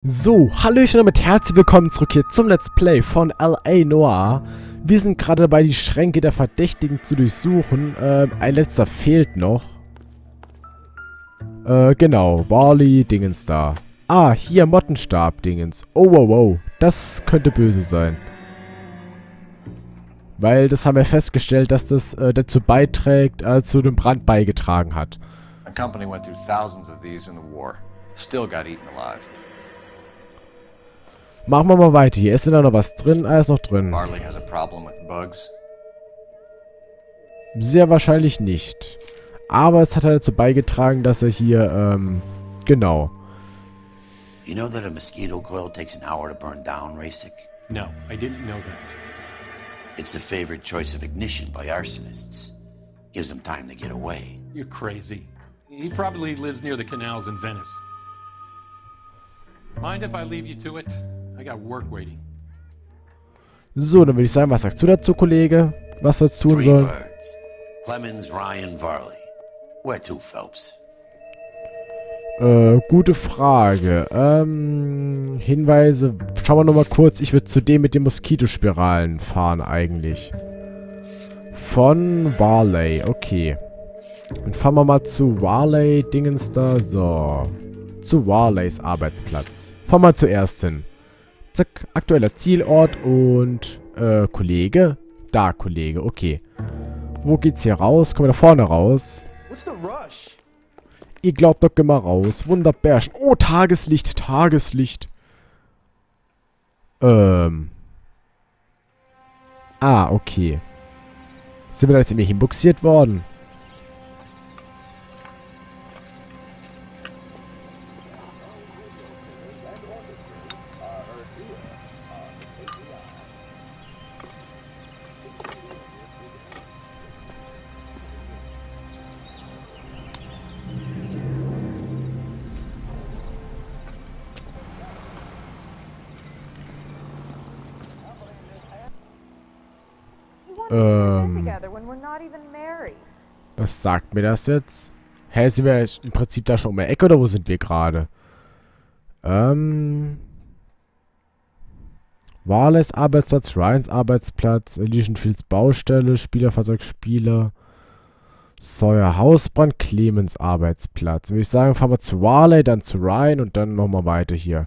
So, hallöchen und damit herzlich willkommen zurück hier zum Let's Play von L.A. Noire. Wir sind gerade dabei, die Schränke der Verdächtigen zu durchsuchen. Ein letzter fehlt noch. Genau, Barley, Dingens da. Ah, hier, Mottenstab, Dingens. Oh, wow, wow, das könnte böse sein. Weil das haben wir festgestellt, dass das dazu beiträgt, zu dem Brand beigetragen hat. Our company went through thousands of these in the war. Still got eaten alive. Machen wir mal weiter. Hier ist da noch was drin. Ah, ist noch drin. Barley has a problem with bugs. Sehr wahrscheinlich nicht. Aber es hat halt dazu beigetragen, dass er hier, genau. You know that a mosquito coil takes an hour to burn down, Rasik? No, I didn't know that. It's the favorite choice of ignition by arsonists. Gives them time to get away. You're crazy. He probably lives near the canals in Venice. Mind if I leave you to it? I got work waiting. So, dann würde ich sagen, was sagst du dazu, Kollege? Was wir jetzt tun sollen? Birds. Clemens, Ryan, Varley. Where to, Phelps? Gute Frage. Hinweise. Schauen wir nochmal kurz. Ich würde zu dem mit den Moskitospiralen fahren, eigentlich. Von Varley. Okay. Dann fahren wir mal zu Varley, Dingens da. So. Zu Varleys Arbeitsplatz. Fahren wir zuerst hin. Zack. Aktueller Zielort und, Kollege. Da, Kollege. Okay. Wo geht's hier raus? Kommen wir da vorne raus? What's the rush? Ihr glaubt doch immer raus. Wunderbärchen. Oh, Tageslicht. Tageslicht. Ah, okay. Sind wir da jetzt irgendwie hinbuxiert worden? Was sagt mir das jetzt? Hä, sind wir im Prinzip da schon um die Ecke oder wo sind wir gerade? Warles Arbeitsplatz, Ryans Arbeitsplatz, Elysian Fields Baustelle, Spieler. Sawyer Hausbrand, Clemens Arbeitsplatz. Würde ich sagen, fahren wir zu Warley, dann zu Ryan und dann nochmal weiter hier.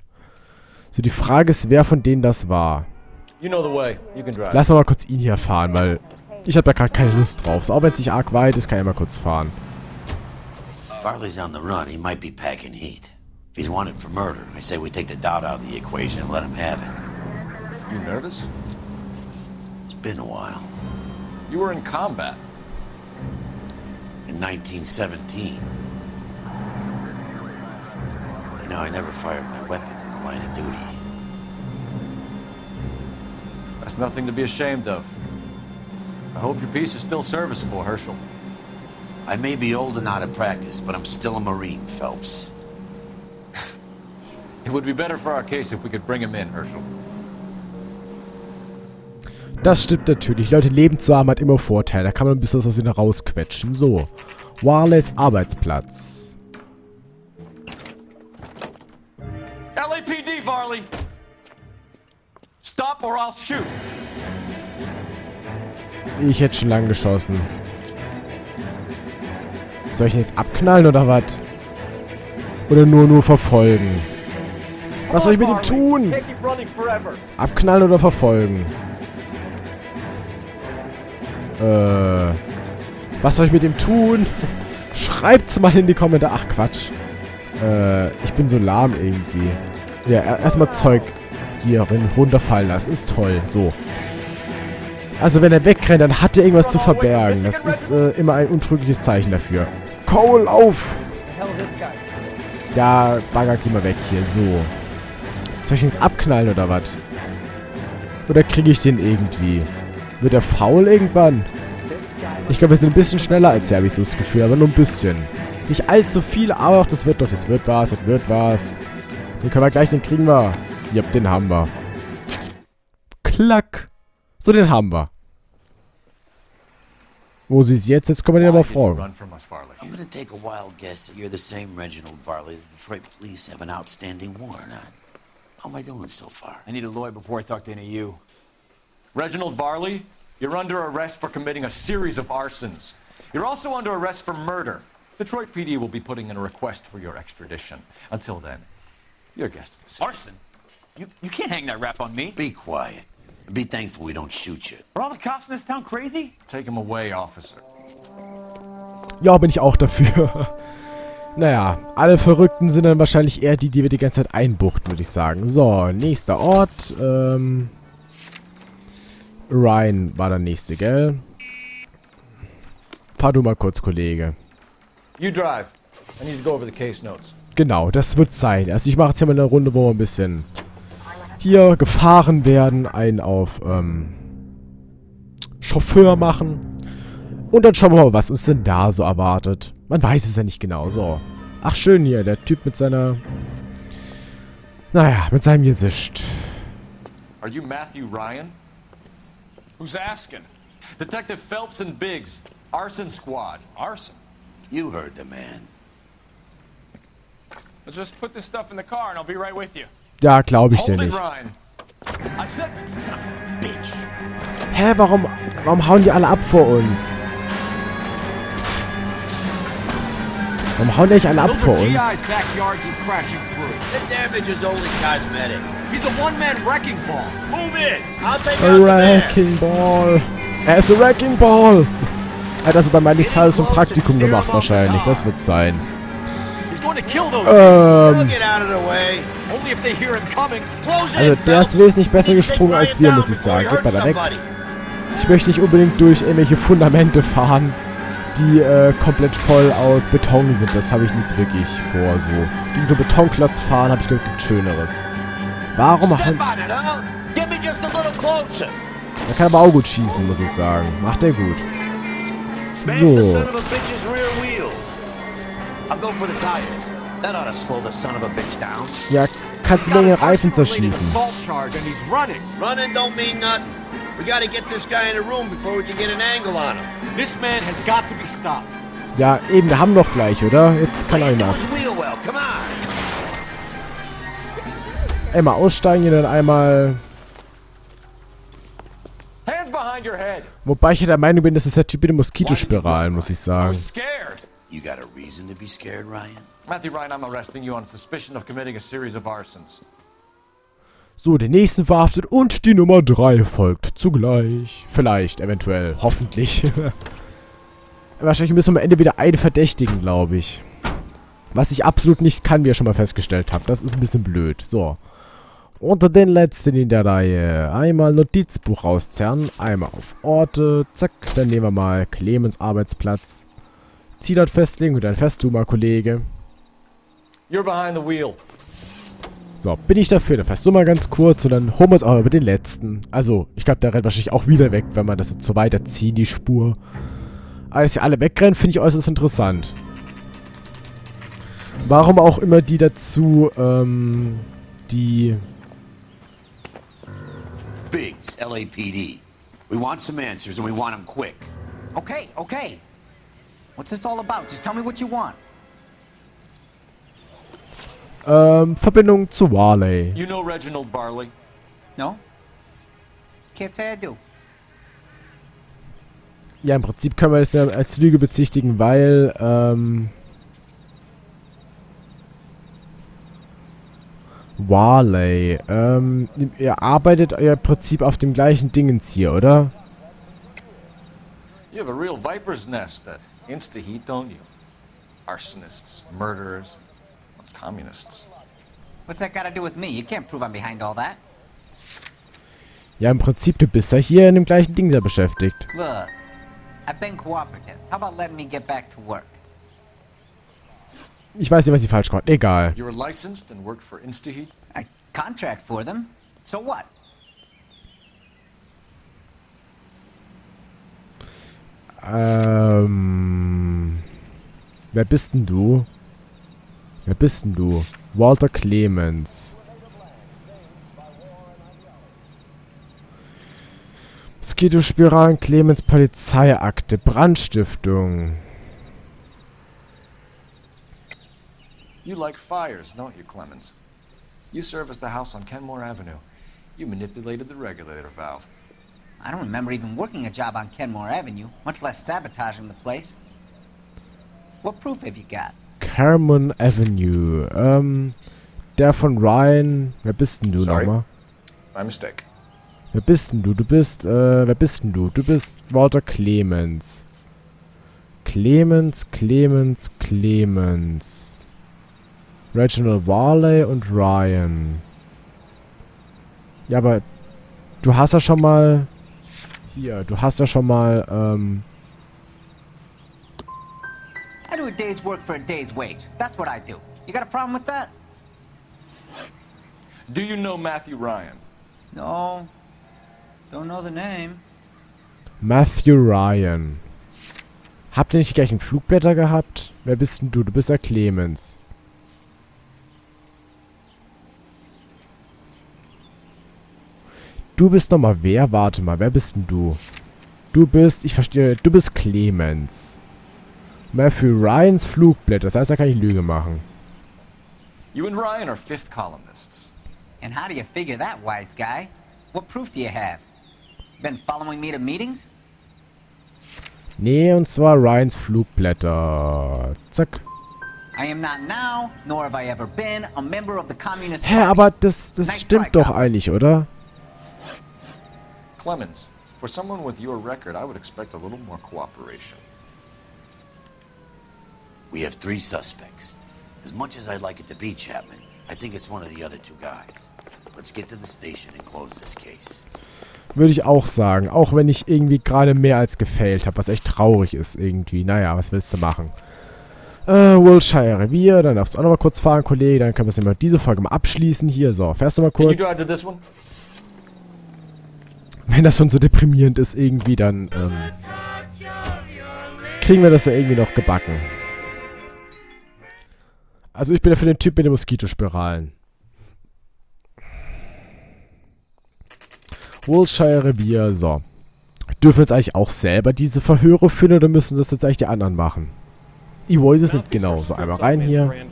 So, die Frage ist, wer von denen das war. You know the way. You can drive. Lass mal kurz ihn hier fahren, weil ich habe da gerade keine Lust drauf. So, auch wenn es nicht arg weit ist, kann ich mal kurz fahren. Varley's on the run. He might be packing heat. If he's wanted for murder, I say we take the doubt out of the equation and let him have it. You nervous? It's been a while. You were in combat. In 1917. You know, I never fired my weapon in the line of duty. That's nothing to be ashamed of. I hope your piece is still serviceable, Herschel. I may be old and out of practice, but I'm still a Marine, Phelps. It would be better for our case if we could bring him in, Herschel. Das stimmt natürlich. Leute, Leben zu haben hat immer Vorteile. Da kann man ein bisschen was aus ihnen rausquetschen. So. Warleys Arbeitsplatz. LAPD, Varley! Stop or I'll shoot! Ich hätte schon lang geschossen. Soll ich ihn jetzt abknallen oder was? Oder nur verfolgen? Was soll ich mit ihm tun? Abknallen oder verfolgen? Was soll ich mit ihm tun? Schreibt's mal in die Kommentare. Ach, Quatsch. Ich bin so lahm irgendwie. Ja, erstmal Zeug hier runterfallen lassen. Ist toll. So. Also, wenn er wegrennt, dann hat er irgendwas zu verbergen. Das ist immer ein untrügliches Zeichen dafür. Cole, auf! Ja, Bagger, geh mal weg hier. So. Soll ich ihn jetzt abknallen oder was? Oder kriege ich den irgendwie? Wird er faul irgendwann? Ich glaube, wir sind ein bisschen schneller als er, habe ich so das Gefühl. Aber nur ein bisschen. Nicht allzu viel, aber auch das wird was. Den können wir gleich, den kriegen wir. Ja, den haben wir. Klack. So, den haben wir. Wo sie es jetzt? Jetzt können wir den aber fragen. I'm gonna take a wild guess that you're the same Reginald Varley the Detroit police have an outstanding warrant on. How am I doing so far? I need a lawyer before I talk to any of you. Reginald Varley, you're under arrest for committing a series of arsons. You're also under arrest for murder. Detroit PD will be putting in a request for your extradition. Until then, you're a guest of the city. Arson? You can't hang that rap on me. Be quiet. And be thankful we don't shoot you. Are all the cops in this town crazy? Take him away, officer. Ja, bin ich auch dafür. Naja, alle Verrückten sind dann wahrscheinlich eher die, die wir die ganze Zeit einbuchten, würde ich sagen. So, nächster Ort. Ryan war der nächste, gell? Fahr du mal kurz, Kollege. You drive. I need to go over the case notes. Genau, das wird sein. Also ich mache jetzt hier mal eine Runde, wo wir ein bisschen hier gefahren werden, einen auf Chauffeur machen. Und dann schauen wir mal, was uns denn da so erwartet. Man weiß es ja nicht genau. So. Ach, schön hier, der Typ mit seiner... Naja, mit seinem Gesicht. Are you Matthew Ryan? Who's asking? Detective Phelps and Biggs. Arson Squad. Arson. You heard the man. Let's just put this stuff in the car and I'll be right with you. Ja, glaube ich dir Hold it, nicht. Ryan. I said, son of a bitch. Hä, warum hauen die alle ab vor uns? Warum hauen die eigentlich alle ab vor uns? backyard he's crashing through. The damage is only cosmetic. He's a one-man wrecking ball. Move in. I'll take A out the man. Wrecking Ball. Er ist ein Wrecking Ball. Er hat also bei Miley Cyrus ein Praktikum gemacht wahrscheinlich. Das wird sein. He's going to kill those Don't get out of the way. only if they hear him coming. Close Also in, der ist Phelps. wesentlich besser We need to gesprungen take als Ryan wir, down muss ich before he sagen. Geht hurts mal da weg. somebody. Ich möchte nicht unbedingt durch irgendwelche Fundamente fahren, die komplett voll aus Beton sind. Das habe ich nicht so wirklich vor. So gegen so Betonklotz fahren, habe ich gedacht, gibt Schöneres. Warum Step haben... on it, huh? Get me just a little closer. Er kann aber auch gut schießen, muss ich sagen. Macht er gut. Smash So. the son of a bitch's rear wheels. I'll go for the tires. That ought to slow the son of a bitch down. Ja, kannst du mir den Reifen zerschießen. assault charge and he's running. Running don't mean nothing. We gotta get this guy in a room before we can get an angle on him. This man has got to be stopped. Ja, eben, wir haben doch gleich, oder? Jetzt kann er Do nach. his wheel well, come on. Einmal aussteigen, dann einmal... Hands behind your head. Wobei ich ja der Meinung bin, das ist der Typ mit den Moskitospiralen, muss ich I sagen. was scared. You got a reason to be scared, Ryan? Matthew Ryan, I'm arresting you on suspicion of committing a series of arsons. So, den nächsten verhaftet und die Nummer 3 folgt zugleich. Vielleicht, eventuell, hoffentlich. Wahrscheinlich müssen wir am Ende wieder einen verdächtigen, glaube ich. Was ich absolut nicht kann, wie ihr schon mal festgestellt habt. Das ist ein bisschen blöd. So. Unter den letzten in der Reihe. Einmal Notizbuch rauszerren. Einmal auf Orte. Zack. Dann nehmen wir mal Clemens Arbeitsplatz. Zielort festlegen und dann fest du mal, Kollege. You're behind the wheel. So, bin ich dafür. Dann fährst du mal ganz kurz und dann holen wir uns auch über den letzten. Also, ich glaube, der rennt wahrscheinlich auch wieder weg, wenn wir das jetzt so weiterziehen, die Spur. Aber dass hier alle wegrennen, finde ich äußerst interessant. Warum auch immer die dazu, die... Biggs, LAPD. We want some answers and we want them quick. Okay, okay. What's this all about? Just tell me what you want. Verbindung zu Varley. You know Reginald Varley? No? Can't say I do. Ja, im Prinzip können wir das ja als Lüge bezichtigen, weil, Varley, ihr arbeitet ja im Prinzip auf dem gleichen Dingens hier, oder? You have a real viper's nest that insta-heat, don't you? Arsonists, murderers, communists. What's that got to do with me? You can't prove I'm behind all that. Ja, im Prinzip, du bist ja hier in dem gleichen Ding da beschäftigt. Look, I've been cooperative. How about letting me get back to work? Ich weiß nicht, was ich falsch gemacht habe. Egal. You were licensed and worked for Insta-Heat? I contract for them. So what? Wer bist denn du? Wer bist denn du? Walter Clemens. Moskitospiralen, Clemens Polizeiakte, Brandstiftung. You like fires, don't you, Clemens? You serviced the house on Kenmore Avenue. You manipulated the regulator valve. I don't remember even working a job on Kenmore Avenue, much less sabotaging the place. What proof have you got? Carmen Avenue. Der von Ryan. Wer bist denn du nochmal? My mistake. Wer bist denn du? Wer bist denn du? Du bist Walter Clemens. Clemens. Reginald Varley und Ryan. Ja, aber du hast ja schon mal... Hier, du hast ja schon mal, I do a day's work for a day's wage. That's what I do. You got a problem with that? Do you know Matthew Ryan? No. Don't know the name. Matthew Ryan. Habt ihr nicht gleich einen Flugblätter gehabt? Wer bist denn du? Du bist ja Clemens. Du bist nochmal wer? Warte mal, wer bist denn du? Du bist, ich verstehe, du bist Clemens. Matthew Ryans Flugblätter, das heißt, da kann ich Lüge machen. You and Ryan are fifth columnists. And how do you figure that, wise guy? What proof do you have? Been following me to meetings? Nee, und zwar Ryans Flugblätter. Zack. I am not now, nor have I ever been, a member of the Communist Hä, Party. aber das Nice stimmt try, doch Cop. eigentlich, oder? Clemens, for someone with your record, I would expect a little more cooperation. We have 3 suspects. As much as I'd like it to be Chapman, I think it's one of the other 2 guys. Let's get to the station and close this case. Würde ich auch sagen. Auch wenn ich irgendwie gerade mehr als gefällt habe, was echt traurig ist irgendwie. Naja, was willst du machen? Wilshire Revier, dann darfst du auch nochmal kurz fahren, Kollege. Dann können wir jetzt mal diese Folge mal abschließen. Hier, so, fährst du mal Can you kurz. drive to this one? Wenn das schon so deprimierend ist irgendwie, dann kriegen wir das ja irgendwie noch gebacken. Also ich bin ja für den Typ mit den Moskitospiralen. Wilshire Revier, so. Dürfen wir jetzt eigentlich auch selber diese Verhöre führen oder müssen das jetzt eigentlich die anderen machen? Ich weiß es nicht genau. So, einmal rein hier. I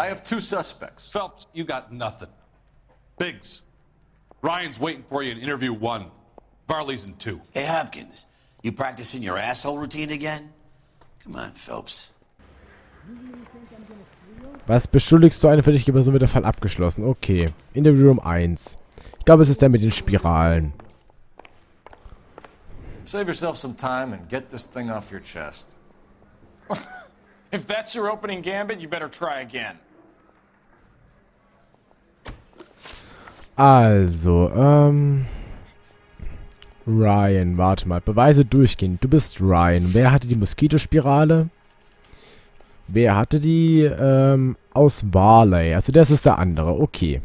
have 2 suspects. Phelps, you got nothing. Biggs, Ryan's waiting for you in interview 1. Varley's in 2. Hey, Hopkins, you practicing your asshole routine again? Come on, Phelps. Was beschuldigst du eine verdächtige Person, wird der Fall abgeschlossen? Okay. Interview Room 1. Ich glaube, es ist der mit den Spiralen. Save yourself some time and get this thing off your chest. If that's your opening gambit, you better try again. Also, Ryan, warte mal. Beweise durchgehen. Du bist Ryan. Wer hatte die Moskitospirale? Wer hatte die, aus Varley? Also das ist der andere. Okay.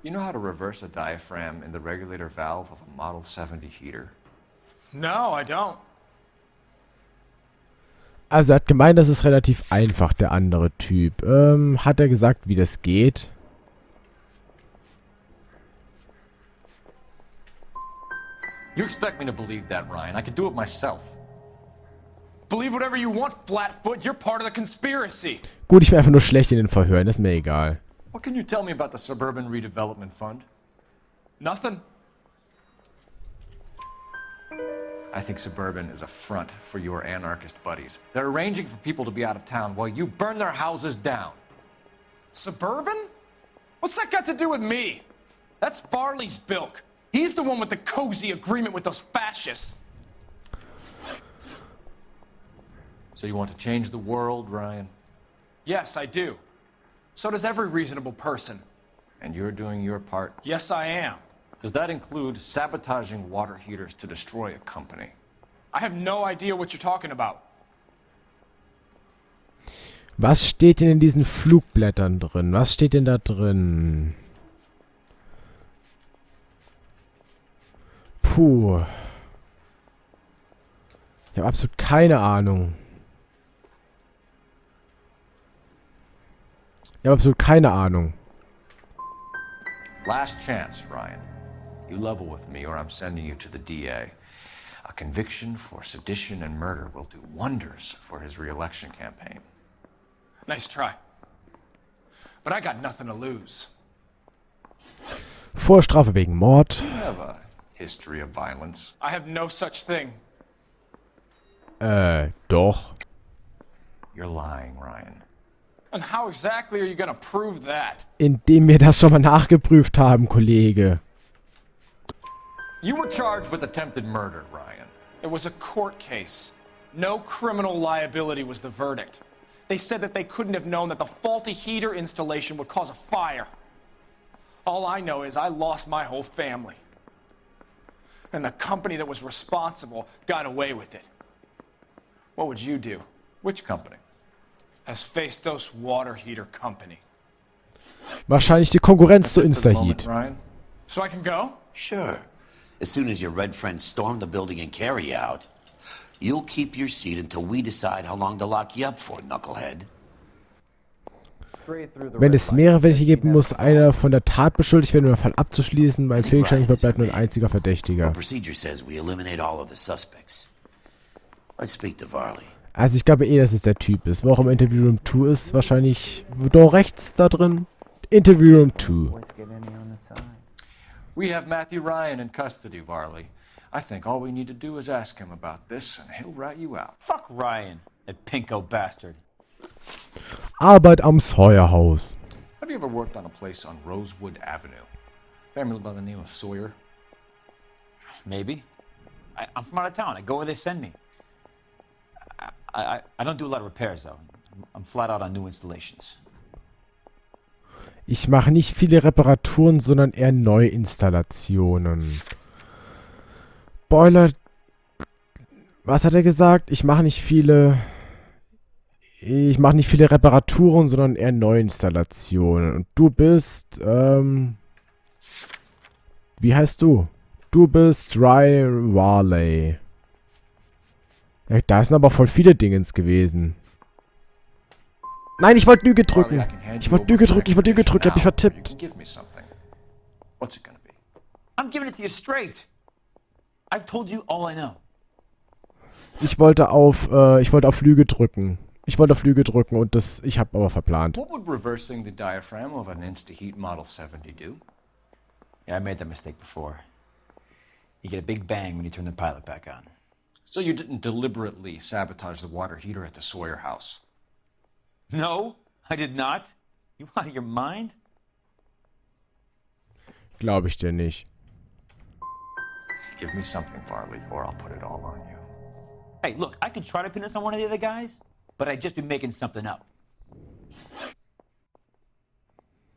You know how to reverse a diaphragm in the regulator valve of a Model 70 heater? No, I don't. Also er hat gemeint, das ist relativ einfach, der andere Typ. Hat er gesagt, wie das geht? You expect me to believe that, Ryan? I could do it myself. Believe whatever you want, Flatfoot. You're part of the conspiracy. Gut, ich bin einfach nur schlecht in den Verhören, ist mir egal. What can you tell me about the Suburban Redevelopment Fund? Nothing. I think Suburban is a front for your anarchist buddies. They're arranging for people to be out of town while you burn their houses down. Suburban? What's that got to do with me? That's Varley's bilk. He's the one with the cozy agreement with those fascists. So you want to change the world, Ryan? Yes, I do. So does every reasonable person. And you're doing your part? Yes, I am. Does that include sabotaging water heaters to destroy a company? I have no idea what you're talking about. Was steht denn in diesen Flugblättern drin? Was steht denn da drin? Puh. Ich habe absolut keine Ahnung. Ich habe absolut keine Ahnung. Last chance, Ryan. You level with me or I'm sending you to the DA. A conviction for sedition and murder will do wonders for his re-election campaign. Nice try. but I got nothing to lose. Vorstrafe wegen Mord. You have a history of violence. I have no such thing. Doch. You're lying, Ryan. And how exactly are you gonna prove that? Indem wir das schon mal nachgeprüft haben, Kollege. You were charged with attempted murder, Ryan. It was a court case. No criminal liability was the verdict. They said that they couldn't have known that the faulty heater installation would cause a fire. All I know is I lost my whole family. And the company that was responsible got away with it. What would you do? Which company? Asbestos Water Heater Company. Wahrscheinlich die Konkurrenz zu That's it for the moment, Instaheat. Ryan. So I can go? Sure. As soon as your red friends storm the building and carry you out, you'll keep your seat until we decide how long to lock you up for, knucklehead. Wenn es mehrere welche geben muss, einer von der Tat beschuldigt werden, um den Fall abzuschließen. Beim Fehlgeschlagen bleibt nur ein einziger Verdächtiger. Our procedure says we eliminate all of the suspects. Let's speak to Varley. Also ich glaube dass es der Typ ist. Wo auch im Interview Room 2 ist, wahrscheinlich doch rechts da drin. Interview Room 2. We have Matthew Ryan in custody, Varley. I think all we need to do is ask him about this, and he'll rat you out. Fuck Ryan, that pinko bastard. Arbeit am Sawyerhaus. Have you ever worked on a place on Rosewood Avenue? Family by the name of Sawyer? Maybe. I'm from out of town. I go where they send me. I don't do a lot of repairs, though. I'm flat out on new installations. Ich mache nicht viele Reparaturen, sondern eher Neuinstallationen. Boiler... Was hat er gesagt? Ich mache nicht viele Reparaturen, sondern eher Neuinstallationen. Und du bist, wie heißt du? Du bist Varley. Ja, da sind aber voll viele Dingens gewesen. Nein, ich wollte Lüge drücken. Ich wollte Lüge drücken, ich hab mich vertippt. What's it gonna be? I'm giving it to you straight. I've told you all I know. Ich wollte auf Lüge drücken. Und ich habe aber verplant. What would reversing the diaphragm of an Instaheat Model 70 do? Yeah, I made that mistake before. You get a big bang when you turn the pilot back on. So you didn't deliberately sabotage the water heater at the Sawyer house? No, I did not. You out of your mind? Glaube ich dir nicht. Give me something, Varley, or I'll put it all on you. Hey, look, I could try to pin this on one of the other guys, but I'd just be making something up.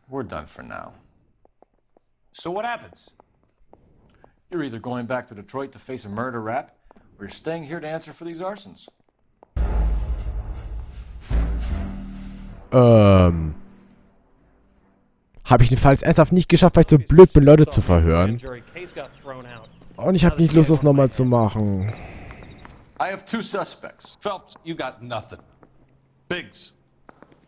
We're done for now. So what happens? You're either going back to Detroit to face a murder rap, or you're staying here to answer for these arsons. Habe ich den Fall jetzt ernsthaft nicht geschafft, weil ich so blöd bin, Leute zu verhören. Und ich habe nicht Lust, das nochmal zu machen. I have two suspects. Phelps, you got nothing. Biggs,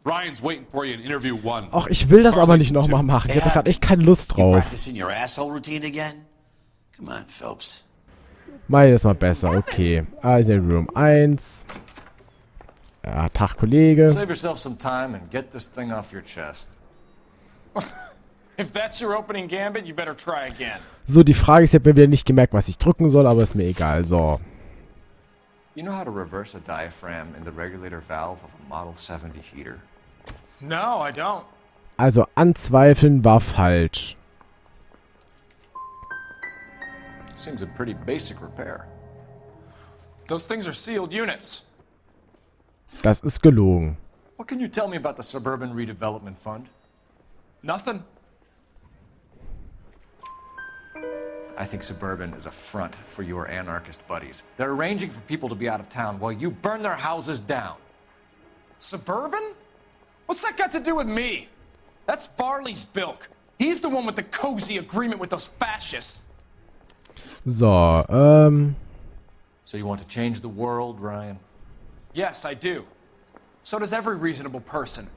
Ryan's waiting for you in interview 1. Ach, ich will das aber nicht nochmal machen. Ich habe gerade echt keine Lust You drauf. practicing your asshole routine again? Come on, Phelps. Mal das mal besser, okay. Also Room 1. Ja, Tag, Kollege. Save yourself some time and get this thing off your chest. If that's your opening gambit, you better try again. So, die Frage ist, ich habe mir wieder nicht gemerkt, was ich drücken soll, aber ist mir egal. So. You know how to reverse a diaphragm in the regulator valve of a Model 70 heater? No, I don't. Also, anzweifeln war falsch. Seems a pretty basic repair. Those things are sealed units. Das ist gelogen. What can you tell me about the Suburban Redevelopment Fund? Nothing. I think Suburban is a front for your anarchist buddies. They're arranging for people to be out of town while you burn their houses down. Suburban? What's that got to do with me? That's Varley's bilk. He's the one with the cozy agreement with those fascists. So, So you want to change the world, Ryan? Yes, I do. So does every reasonable person.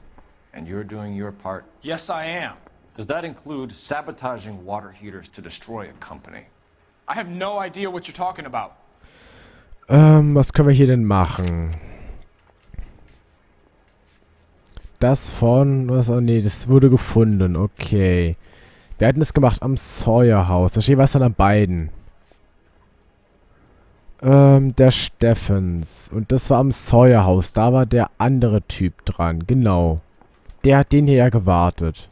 And you're doing your part? Yes, I am. Does that include sabotaging water heaters to destroy a company? I have no idea what you're talking about. was können wir hier denn machen? Das von... Was, oh nee, das wurde gefunden. Okay. Wir hatten das gemacht am Sawyer-Haus. Da steht was dann an beiden. Der Steffens. Und das war am Sawyer-Haus. Da war der andere Typ dran. Genau. Der hat den hier ja gewartet.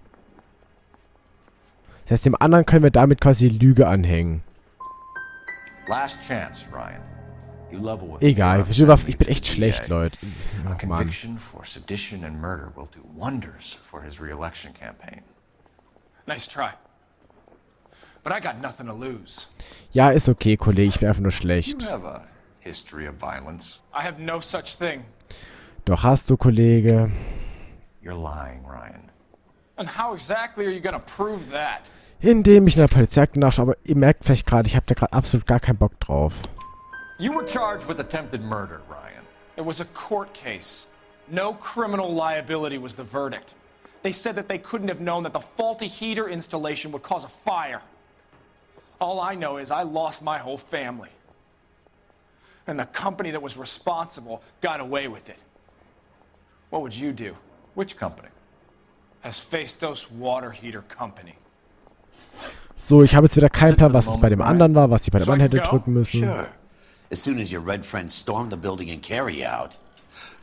Das heißt, dem anderen können wir damit quasi Lüge anhängen. Last chance, Ryan. You level with Egal, ich bin echt schlecht, Leute. A Ach, Mann. conviction for sedition and murder will do wonders for his re-election campaign. Nice try. But I got nothing to lose. Ja, ist okay, Kollege. Ich bin einfach nur You schlecht. have a history of violence. I have no such thing. Doch hast du, Kollege. You're lying, Ryan. And how exactly are you gonna prove that? Indem ich in der Polizeiakte nachschaue. Aber ihr merkt vielleicht gerade, ich habe da gerade absolut gar keinen Bock drauf. You were charged with attempted murder, Ryan. It was a court case. No criminal liability was the verdict. They said that they couldn't have known that the faulty heater installation would cause a fire. All I know is I lost my whole family. And the company that was responsible got away with it. What would you do? Which company? Hephaestus Water Heater Company. So, ich habe jetzt wieder keinen Plan, was es bei dem anderen war, was ich bei dem anderen hätte drücken müssen. Sure. As soon as your red friends storm the building and carry out,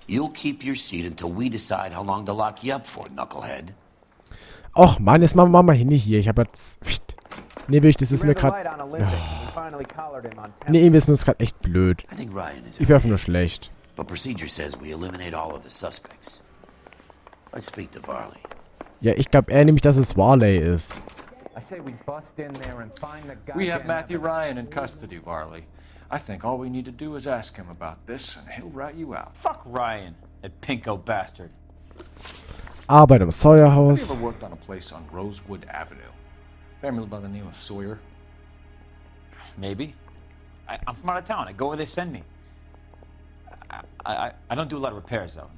you'll keep your seat until we decide how long to lock you up for, knucklehead. Och, Mann, jetzt machen wir mal hin hier. Ich habe jetzt... Nee, wirklich, das ist mir gerade... Nee, irgendwie ist mir das gerade echt blöd. I think Ryan is Ich bin einfach nur schlecht. but procedure says we eliminate all of the suspects. Let's speak to Varley. Ja, ich glaube eher nämlich, dass es Varley ist. We have Matthew Ryan in custody, Varley. I think all we need to do is ask him about this, and he'll rat you out. Fuck Ryan, that pinko bastard. Arbeit im Have you Sawyer-Haus. ever worked on a place on Rosewood Avenue? Family by the name of Sawyer? Maybe. I'm from out of town. I go where they send me. I don't do a lot of repairs, though.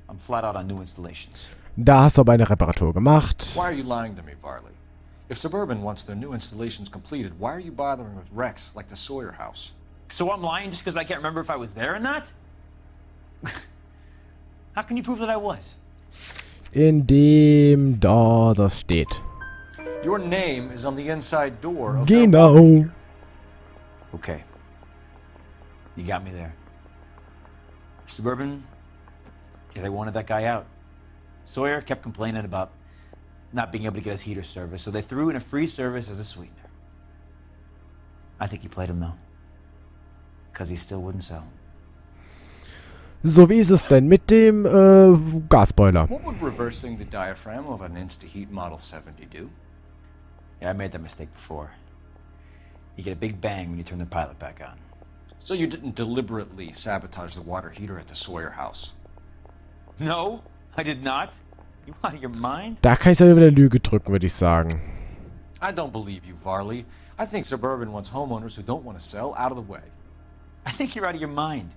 I'm flat out on new installations. Da hast du aber eine Reparatur gemacht. Why are you lying to me, Varley? If Suburban wants their new installations completed, why are you bothering with wrecks like the Sawyer house? So I'm lying just because I can't remember if I was there or not? How can you prove that I was? Indem da das steht. Your name is on the inside door of Genau. Okay. You got me there. Suburban, yeah, they wanted that guy out. Sawyer kept complaining about not being able to get his heater service, so they threw in a free service as a sweetener. I think he played him, though. Because he still wouldn't sell. So, wie ist es denn mit dem Gasboiler? What would reversing the diaphragm of an Insta-Heat Model 70 do? Yeah, I made that mistake before. You get a big bang when you turn the pilot back on. So you didn't deliberately sabotage the water heater at the Sawyer house? No, I did not. You out of your mind? Da kann ich ja wieder Lüge drücken, würde ich sagen. I don't believe you, Varley. I think Suburban wants homeowners who don't want to sell out of the way. I think you're out of your mind.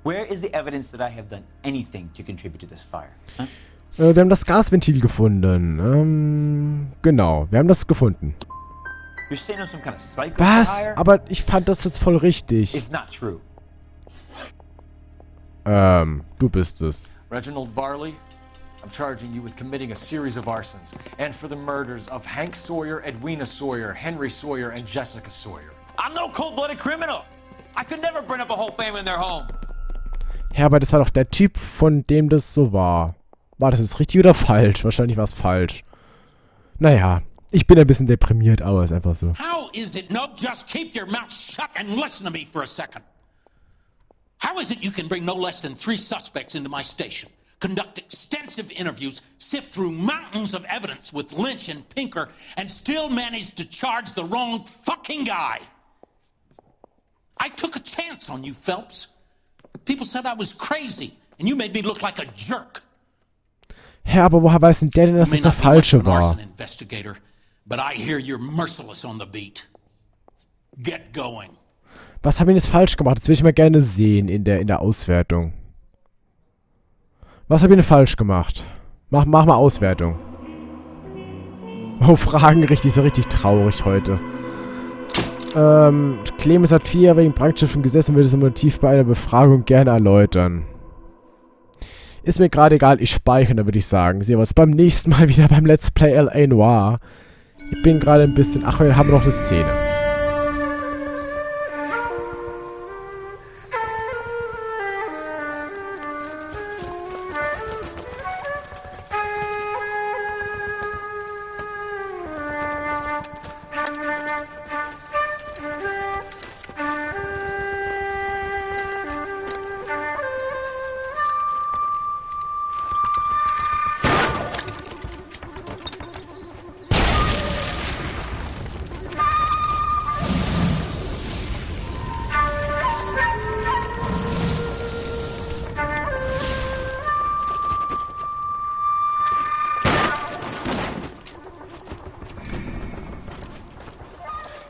Where is the evidence that I have done anything to contribute to this fire? Huh? Wir haben das Gasventil gefunden. Genau, wir haben das gefunden. You're saying I'm some kind of psycho Was? for hire? Aber ich fand das jetzt voll richtig. It's not true. Du bist es. Reginald Varley, I'm charging you with committing a series of arsons and for the murders of Hank Sawyer, Edwina Sawyer, Henry Sawyer, and Jessica Sawyer. I'm no cold-blooded criminal. I could never burn up a whole family in their home. Ja, aber das war doch der Typ, von dem das so war. War das jetzt richtig oder falsch? Wahrscheinlich war es falsch. Naja, ich bin ein bisschen deprimiert, aber ist einfach so. How is it? No, just keep your mouth shut and listen to me for a second. How is it you can bring no less than 3 suspects into my station, conduct extensive interviews, sift through mountains of evidence with Lynch and Pinker, and still manage to charge the wrong fucking guy? I took a chance on you, Phelps. People said I was crazy, and you made me look like a jerk. Hä, aber woher weiß denn der denn, dass You das may der not be much falsche of an war? arson investigator, but I hear you're merciless on the beat. Get going. Was haben wir jetzt falsch gemacht? Das würde ich mal gerne sehen in der Auswertung. Was habe ich denn falsch gemacht? Mach mal Auswertung. Oh, Fragen richtig, so richtig traurig heute. Clemens hat 4 Jahre wegen Brandstiftung gesessen und würde das Motiv bei einer Befragung gerne erläutern. Ist mir gerade egal, ich speichere, dann würde ich sagen. Sehen wir uns beim nächsten Mal wieder beim Let's Play L.A. Noire. Ich bin gerade ein bisschen... Ach, wir haben noch eine Szene.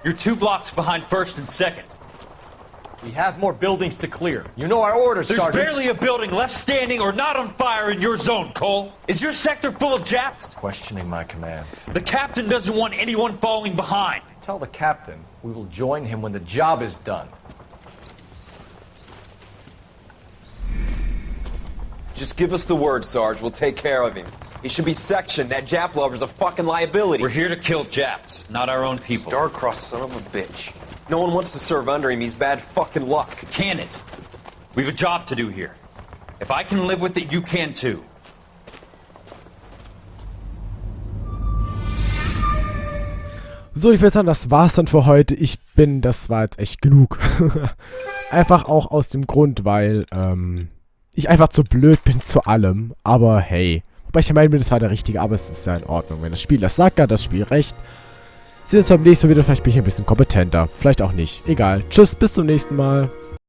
You're 2 blocks behind first and second. We have more buildings to clear. You know our orders, There's Sergeant. barely a building left standing or not on fire in your zone, Cole. Is your sector full of Japs? Questioning my command. The captain doesn't want anyone falling behind. Tell the captain we will join him when the job is done. Just give us the word, Sarge. We'll take care of him. He should be sectioned. That Jap lover's a fucking liability. We're here to kill Japs, not our own people. Star-crossed son of a bitch. No one wants to serve under him. He's bad fucking luck. Can it? We've a job to do here. If I can live with it, you can too. So, ich würde sagen, das war's dann für heute. Das war jetzt echt genug. Einfach auch aus dem Grund, weil, ich einfach zu blöd bin zu allem. Aber hey. Wobei ich meine, das war der richtige, aber es ist ja in Ordnung. Wenn das Spiel das sagt, hat das Spiel recht. Sehen wir uns beim nächsten Mal wieder. Vielleicht bin ich ein bisschen kompetenter. Vielleicht auch nicht. Egal. Tschüss, bis zum nächsten Mal.